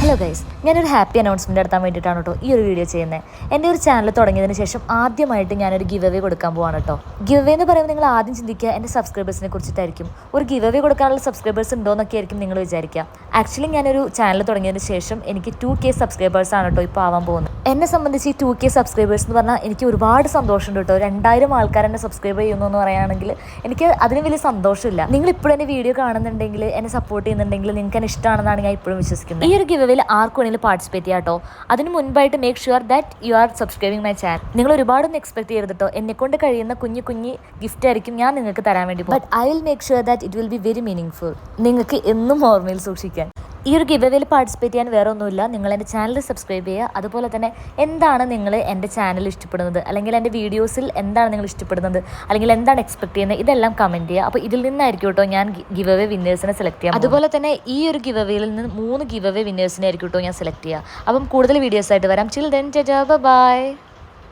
Hello guys, ഞാനൊരു happy announcement നടത്താൻ വേണ്ടിയിട്ടാണ് കേട്ടോ ഈ ഒരു വീഡിയോ ചെയ്യുന്നത്. എൻ്റെ ഒരു ചാനൽ തുടങ്ങിയതിന് ശേഷം ആദ്യമായിട്ട് ഞാനൊരു ഗിവ് അവേ കൊടുക്കാൻ പോവാണ് കേട്ടോ. ഗിവ് അവേ എന്ന് പറയുമ്പോൾ നിങ്ങൾ ആദ്യം ചിന്തിക്കുക എൻ്റെ സബ്സ്ക്രൈബേഴ്സിനെ കുറിച്ചിട്ടായിരിക്കും. ഒരു ഗിവ് അവേ കൊടുക്കാനുള്ള സബ്സ്ക്രൈബേഴ്സ് ഉണ്ടോ എന്നൊക്കെ ആയിരിക്കും നിങ്ങൾ വിചാരിക്കുക. ആക്ച്വലി ഞാനൊരു ചാനൽ തുടങ്ങിയതിന് ശേഷം എനിക്ക് 2K സബ്സ്ക്രൈബേഴ്സാണ് കേട്ടോ ഇപ്പോൾ ആവാൻ പോകുന്നത്. എന്നെ സംബന്ധിച്ച് ഈ 2K സബ്സ്ക്രൈബേഴ്സ് എന്ന് പറഞ്ഞാൽ എനിക്ക് ഒരുപാട് സന്തോഷമുണ്ട് കേട്ടോ. 2000 ആൾക്കാർ എന്നെ സബ്സ്ക്രൈബ് ചെയ്യുന്നു എന്ന് പറയുകയാണെങ്കിൽ എനിക്ക് അതിന് വലിയ സന്തോഷമില്ല. നിങ്ങൾ ഇപ്പോഴും എൻ്റെ വീഡിയോ കാണുന്നുണ്ടെങ്കിൽ, എന്നെ സപ്പോർട്ട് ചെയ്യുന്നുണ്ടെങ്കിൽ, നിങ്ങൾക്ക് എന്നെ ഇഷ്ടമാണെന്നാണ് ഞാൻ ഇപ്പോഴും വിശ്വസിക്കുന്നത്. ഈ ഒരു ഗിവ് അവേയിൽ ആർക്കും വേണമെങ്കിലും പാർട്ടിസിപ്പേറ്റ് ചെയ്യാം കേട്ടോ. അതിന് മുൻപായിട്ട് make sure that you are subscribing my channel. നിങ്ങൾ ഒരുപാടൊന്നും എക്സ്പെക്ട് ചെയ്യരുത് കേട്ടോ. എന്നെക്കൊണ്ട് കഴിയുന്ന കുഞ്ഞു ഗിഫ്റ്റ് ആയിരിക്കും ഞാൻ നിങ്ങൾക്ക് തരാൻ വേണ്ടി പോകും. But I will make sure that it will be very meaning full. നിങ്ങൾക്ക് എന്നും ഓർമ്മയിൽ സൂക്ഷിക്കാൻ. ഈ ഒരു ഗിവ് അവേയിൽ പാർട്ടിസിപ്പേറ്റ് ചെയ്യാൻ വേറെ ഒന്നുമില്ല. നിങ്ങൾ എൻ്റെ ചാനൽ സബ്സ്ക്രൈബ് ചെയ്യുക. അതുപോലെ തന്നെ എന്താണ് നിങ്ങൾ എൻ്റെ ചാനൽ ഇഷ്ടപ്പെടുന്നത്, അല്ലെങ്കിൽ എൻ്റെ വീഡിയോസിൽ എന്താണ് നിങ്ങൾ ഇഷ്ടപ്പെടുന്നത്, അല്ലെങ്കിൽ എന്താണ് എക്സ്പെക്ട് ചെയ്യുന്നത്, ഇതെല്ലാം കമൻറ്റ് ചെയ്യുക. അപ്പോൾ ഇതിൽ നിന്നായിരിക്കും കേട്ടോ ഞാൻ ഗിവ് അവേ വിന്നേഴ്സിനെ സെലക്ട് ചെയ്യാം. അതുപോലെ തന്നെ ഈ ഒരു ഗിവ് അവേയിൽ നിന്ന് 3 ഗിവ് അവേ വിന്നേഴ്സിനെ ആയിരിക്കും കേട്ടോ ഞാൻ സെലക്ട് ചെയ്യുക. അപ്പം കൂടുതൽ വീഡിയോസ് ആയിട്ട് വരാം. ചിൽ ദെൻ, ബൈ.